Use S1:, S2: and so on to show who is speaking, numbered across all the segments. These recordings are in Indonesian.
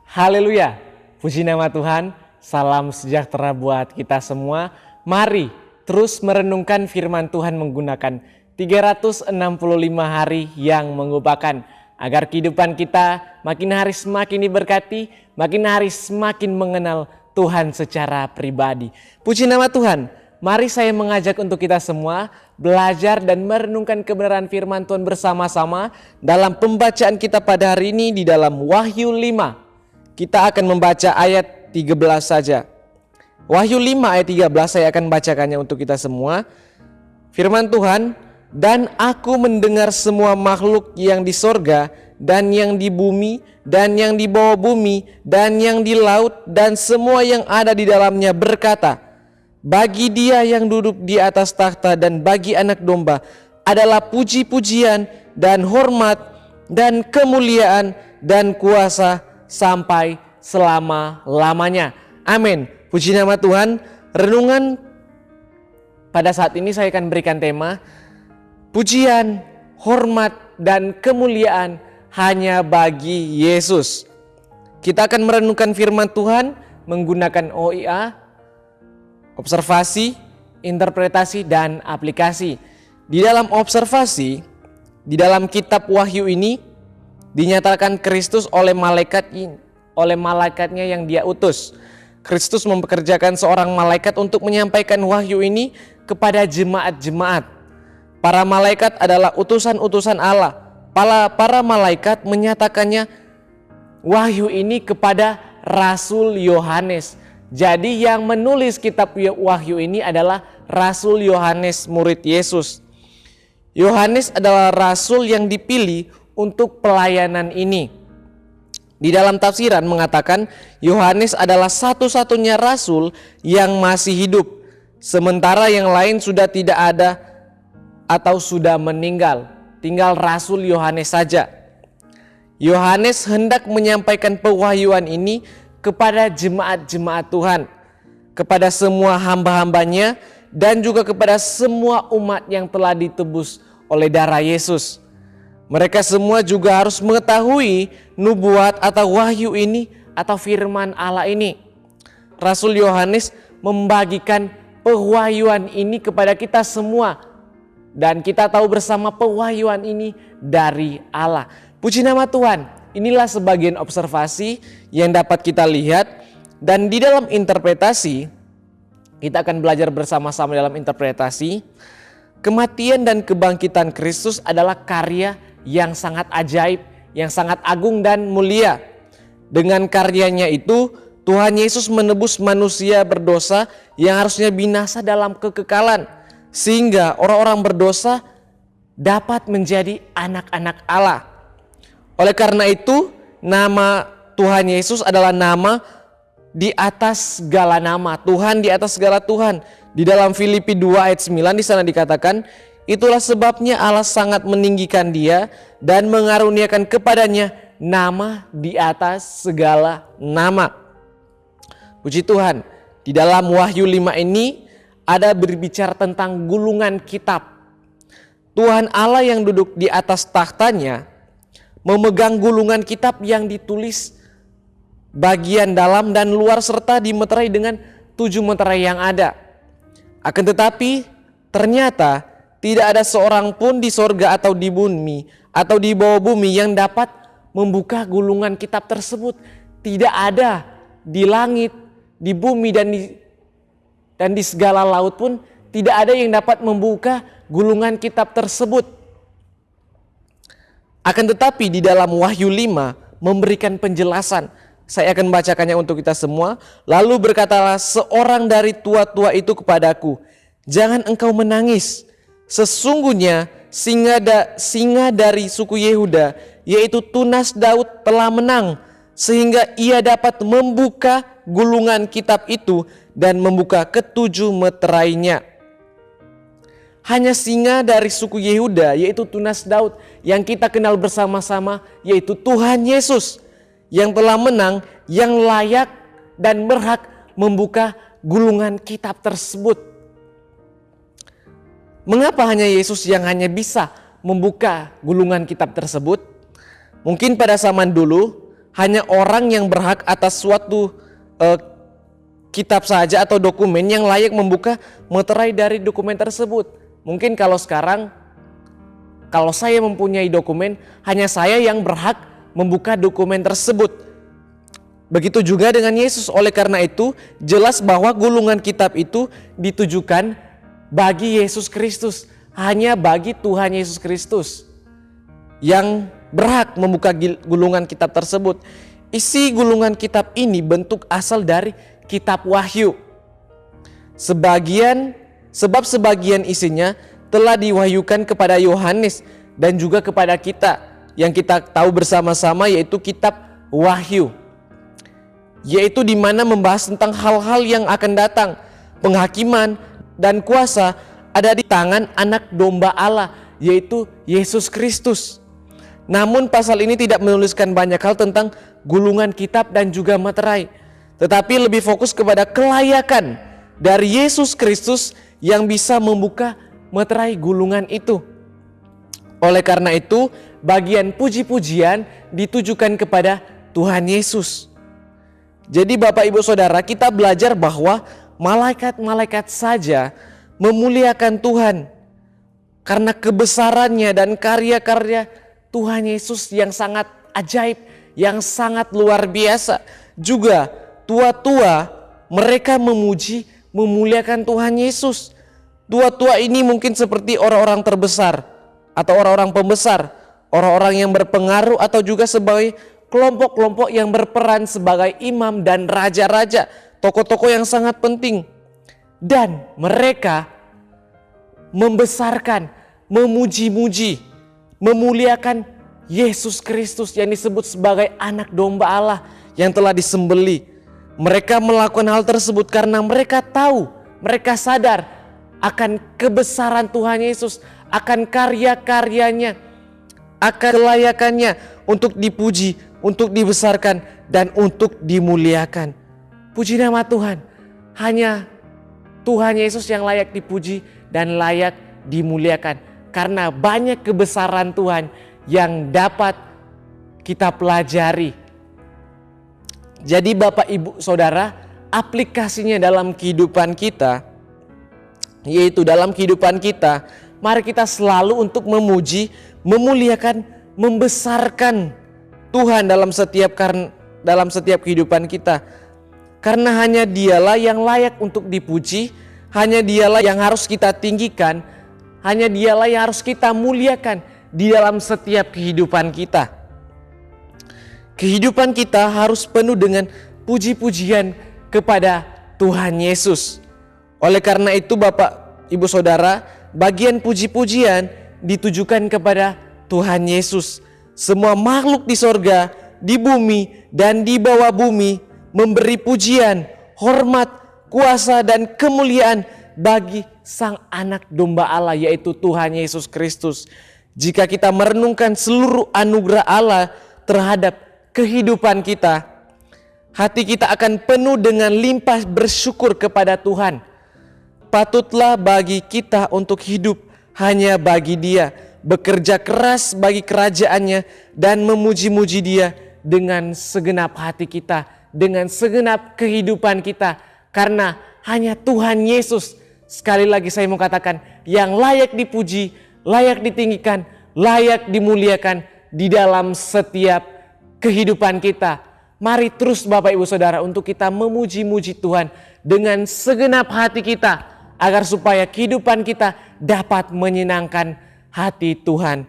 S1: Haleluya, puji nama Tuhan, salam sejahtera buat kita semua. Mari terus merenungkan firman Tuhan menggunakan 365 hari yang mengubahkan. Agar kehidupan kita makin hari semakin diberkati, makin hari semakin mengenal Tuhan secara pribadi. Puji nama Tuhan, mari saya mengajak untuk kita semua belajar dan merenungkan kebenaran firman Tuhan bersama-sama dalam pembacaan kita pada hari ini di dalam Wahyu 5. Kita akan membaca ayat 13 saja. Wahyu 5 ayat 13 saya akan bacakannya untuk kita semua. Firman Tuhan, dan aku mendengar semua makhluk yang di sorga dan yang di bumi dan yang di bawah bumi dan yang di laut dan semua yang ada di dalamnya berkata, bagi Dia yang duduk di atas takhta dan bagi Anak Domba adalah puji-pujian dan hormat dan kemuliaan dan kuasa sampai selama-lamanya. Amin. Puji nama Tuhan. Renungan pada saat ini saya akan berikan tema pujian, hormat, dan kemuliaan hanya bagi Yesus. Kita akan merenungkan firman Tuhan menggunakan OIA, observasi, interpretasi, dan aplikasi. Di dalam observasi, di dalam kitab Wahyu ini dinyatakan Kristus oleh malaikatnya yang Dia utus. Kristus mempekerjakan seorang malaikat untuk menyampaikan wahyu ini kepada jemaat-jemaat. Para malaikat adalah utusan-utusan Allah. Para malaikat menyatakannya wahyu ini kepada Rasul Yohanes. Jadi yang menulis kitab Wahyu ini adalah Rasul Yohanes, murid Yesus. Yohanes adalah rasul yang dipilih untuk pelayanan ini. Di dalam tafsiran mengatakan Yohanes adalah satu-satunya rasul yang masih hidup, sementara yang lain sudah tidak ada atau sudah meninggal. Tinggal Rasul Yohanes saja. Yohanes hendak menyampaikan pewahyuan ini kepada jemaat-jemaat Tuhan, kepada semua hamba-hambanya, dan juga kepada semua umat yang telah ditebus oleh darah Yesus. Mereka semua juga harus mengetahui nubuat atau wahyu ini atau firman Allah ini. Rasul Yohanes membagikan pewahyuan ini kepada kita semua. Dan kita tahu bersama pewahyuan ini dari Allah. Puji nama Tuhan, inilah sebagian observasi yang dapat kita lihat. Dan di dalam interpretasi, kita akan belajar bersama-sama dalam interpretasi. Kematian dan kebangkitan Kristus adalah karya yang sangat ajaib, yang sangat agung dan mulia. Dengan karyanya itu, Tuhan Yesus menebus manusia berdosa yang harusnya binasa dalam kekekalan, sehingga orang-orang berdosa dapat menjadi anak-anak Allah. Oleh karena itu, nama Tuhan Yesus adalah nama di atas segala nama, Tuhan di atas segala Tuhan. Di dalam Filipi 2 ayat 9 di sana dikatakan, itulah sebabnya Allah sangat meninggikan Dia dan mengaruniakan kepadanya nama di atas segala nama. Puji Tuhan, di dalam Wahyu 5 ini ada berbicara tentang gulungan kitab. Tuhan Allah yang duduk di atas takhtanya memegang gulungan kitab yang ditulis bagian dalam dan luar serta dimeterai dengan 7 meterai yang ada. Akan tetapi ternyata tidak ada seorang pun di sorga atau di bumi atau di bawah bumi yang dapat membuka gulungan kitab tersebut. Tidak ada di langit, di bumi dan di segala laut pun tidak ada yang dapat membuka gulungan kitab tersebut. Akan tetapi di dalam Wahyu 5 memberikan penjelasan. Saya akan membacakannya untuk kita semua. Lalu berkatalah seorang dari tua-tua itu kepadaku, jangan engkau menangis. Sesungguhnya singa dari suku Yehuda, yaitu tunas Daud, telah menang, sehingga ia dapat membuka gulungan kitab itu dan membuka ketujuh meterainya. Hanya singa dari suku Yehuda, yaitu tunas Daud, yang kita kenal bersama-sama, yaitu Tuhan Yesus, yang telah menang, yang layak dan berhak membuka gulungan kitab tersebut. Mengapa hanya Yesus yang hanya bisa membuka gulungan kitab tersebut? Mungkin pada zaman dulu hanya orang yang berhak atas suatu kitab saja atau dokumen yang layak membuka meterai dari dokumen tersebut. Mungkin kalau sekarang, kalau saya mempunyai dokumen, hanya saya yang berhak membuka dokumen tersebut. Begitu juga dengan Yesus. Oleh karena itu, jelas bahwa gulungan kitab itu ditujukan bagi Yesus Kristus. Hanya bagi Tuhan Yesus Kristus yang berhak membuka gulungan kitab tersebut. Isi gulungan kitab ini bentuk asal dari kitab Wahyu. Sebab sebagian isinya telah diwahyukan kepada Yohanes dan juga kepada kita, yang kita tahu bersama-sama, yaitu kitab Wahyu, yaitu di mana membahas tentang hal-hal yang akan datang. Penghakiman dan kuasa ada di tangan anak domba Allah, yaitu Yesus Kristus. Namun pasal ini tidak menuliskan banyak hal tentang gulungan kitab dan juga meterai, tetapi lebih fokus kepada kelayakan dari Yesus Kristus yang bisa membuka meterai gulungan itu. Oleh karena itu, bagian puji-pujian ditujukan kepada Tuhan Yesus. Jadi Bapak Ibu Saudara, kita belajar bahwa malaikat-malaikat saja memuliakan Tuhan karena kebesarannya dan karya-karya Tuhan Yesus yang sangat ajaib, yang sangat luar biasa. Juga tua-tua mereka memuji, memuliakan Tuhan Yesus. Tua-tua ini mungkin seperti orang-orang terbesar atau orang-orang pembesar, orang-orang yang berpengaruh, atau juga sebagai kelompok-kelompok yang berperan sebagai imam dan raja-raja, tokoh-tokoh yang sangat penting. Dan mereka membesarkan, memuji-muji, memuliakan Yesus Kristus yang disebut sebagai anak domba Allah yang telah disembelih. Mereka melakukan hal tersebut karena mereka tahu, mereka sadar akan kebesaran Tuhan Yesus, akan karya-karyanya, akan kelayakannya untuk dipuji, untuk dibesarkan, dan untuk dimuliakan. Puji nama Tuhan. Hanya Tuhan Yesus yang layak dipuji dan layak dimuliakan, karena banyak kebesaran Tuhan yang dapat kita pelajari. Jadi Bapak Ibu Saudara, aplikasinya dalam kehidupan kita, yaitu dalam kehidupan kita, mari kita selalu untuk memuji, memuliakan, membesarkan Tuhan dalam setiap kehidupan kita. Karena hanya Dialah yang layak untuk dipuji, hanya Dialah yang harus kita tinggikan, hanya Dialah yang harus kita muliakan di dalam setiap kehidupan kita. Kehidupan kita harus penuh dengan puji-pujian kepada Tuhan Yesus. Oleh karena itu Bapak Ibu Saudara, bagian puji-pujian ditujukan kepada Tuhan Yesus. Semua makhluk di sorga, di bumi, dan di bawah bumi memberi pujian, hormat, kuasa, dan kemuliaan bagi Sang Anak Domba Allah, yaitu Tuhan Yesus Kristus. Jika kita merenungkan seluruh anugerah Allah terhadap kehidupan kita, hati kita akan penuh dengan limpah bersyukur kepada Tuhan. Patutlah bagi kita untuk hidup hanya bagi Dia, bekerja keras bagi kerajaannya, dan memuji-muji Dia dengan segenap hati kita, dengan segenap kehidupan kita. Karena hanya Tuhan Yesus, sekali lagi saya mau katakan, yang layak dipuji, layak ditinggikan, layak dimuliakan di dalam setiap kehidupan kita. Mari terus Bapak Ibu Saudara untuk kita memuji-muji Tuhan dengan segenap hati kita, agar supaya kehidupan kita dapat menyenangkan hati Tuhan.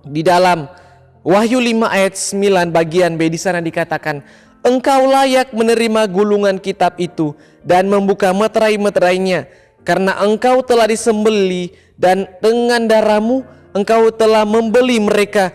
S1: Di dalam Wahyu 5 ayat 9 bagian B di sana dikatakan, Engkau layak menerima gulungan kitab itu dan membuka meterai-meterainya, karena engkau telah disembelih dan dengan darahmu engkau telah membeli mereka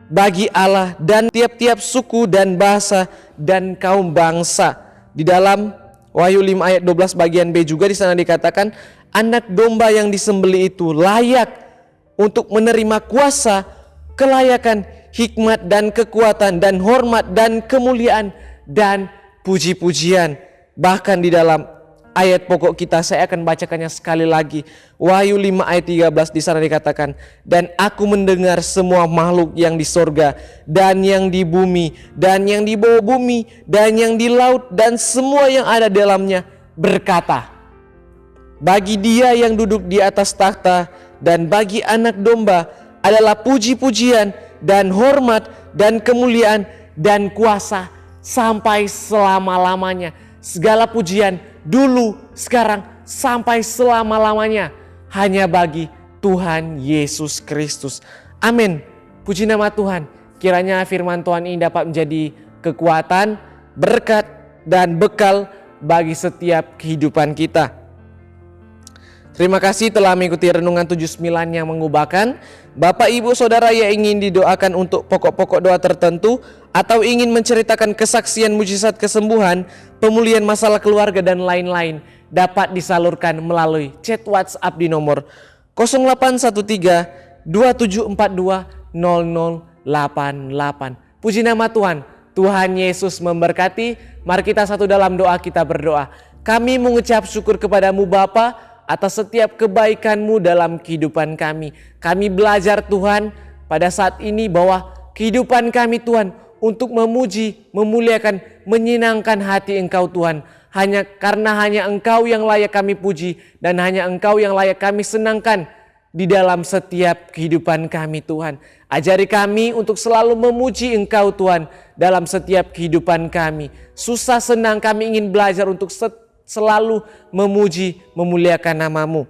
S1: bagi Allah dan tiap-tiap suku dan bahasa dan kaum bangsa. Di dalam Wahyu 5 ayat 12 bagian B juga di sana dikatakan, anak domba yang disembelih itu layak untuk menerima kuasa, kelayakan, hikmat dan kekuatan dan hormat dan kemuliaan dan puji-pujian. Bahkan di dalam ayat pokok kita. Saya akan bacakannya sekali lagi. Wahyu 5 ayat 13 di sana dikatakan, dan aku mendengar semua makhluk yang di sorga dan yang di bumi dan yang di bawah bumi dan yang di laut dan semua yang ada dalamnya berkata, bagi Dia yang duduk di atas takhta dan bagi Anak Domba adalah puji-pujian dan hormat dan kemuliaan dan kuasa sampai selama-lamanya. Segala pujian dulu, sekarang, sampai selama-lamanya hanya bagi Tuhan Yesus Kristus. Amin. Puji nama Tuhan. Kiranya firman Tuhan ini dapat menjadi kekuatan, berkat, dan bekal bagi setiap kehidupan kita. Terima kasih telah mengikuti Renungan 79 yang mengubahkan. Bapak, Ibu, Saudara yang ingin didoakan untuk pokok-pokok doa tertentu atau ingin menceritakan kesaksian mujizat kesembuhan, pemulihan masalah keluarga dan lain-lain, dapat disalurkan melalui chat WhatsApp di nomor 0813 2742 0088. Puji nama Tuhan. Tuhan Yesus memberkati. Mari kita satu dalam doa, kita berdoa. Kami mengucap syukur kepadamu Bapa atas setiap kebaikan-Mu dalam kehidupan kami. Kami belajar Tuhan pada saat ini bahwa kehidupan kami Tuhan untuk memuji, memuliakan, menyenangkan hati Engkau Tuhan. Hanya Engkau yang layak kami puji dan hanya Engkau yang layak kami senangkan di dalam setiap kehidupan kami Tuhan. Ajari kami untuk selalu memuji Engkau Tuhan dalam setiap kehidupan kami. Susah senang kami ingin belajar untuk selalu memuji, memuliakan nama-Mu.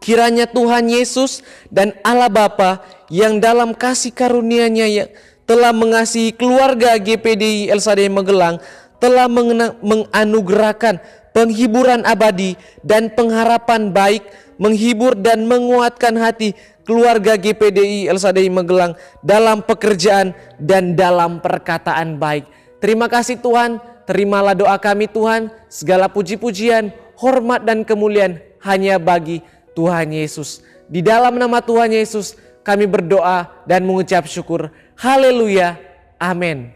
S1: Kiranya Tuhan Yesus dan Allah Bapa yang dalam kasih karunia-Nya yang telah mengasihi keluarga GPDI El Shaddai Magelang telah menganugerahkan penghiburan abadi dan pengharapan baik, menghibur dan menguatkan hati keluarga GPDI El Shaddai Magelang dalam pekerjaan dan dalam perkataan baik. Terima kasih Tuhan. Terimalah doa kami Tuhan, segala puji-pujian, hormat dan kemuliaan hanya bagi Tuhan Yesus. Di dalam nama Tuhan Yesus kami berdoa dan mengucap syukur. Haleluya. Amin.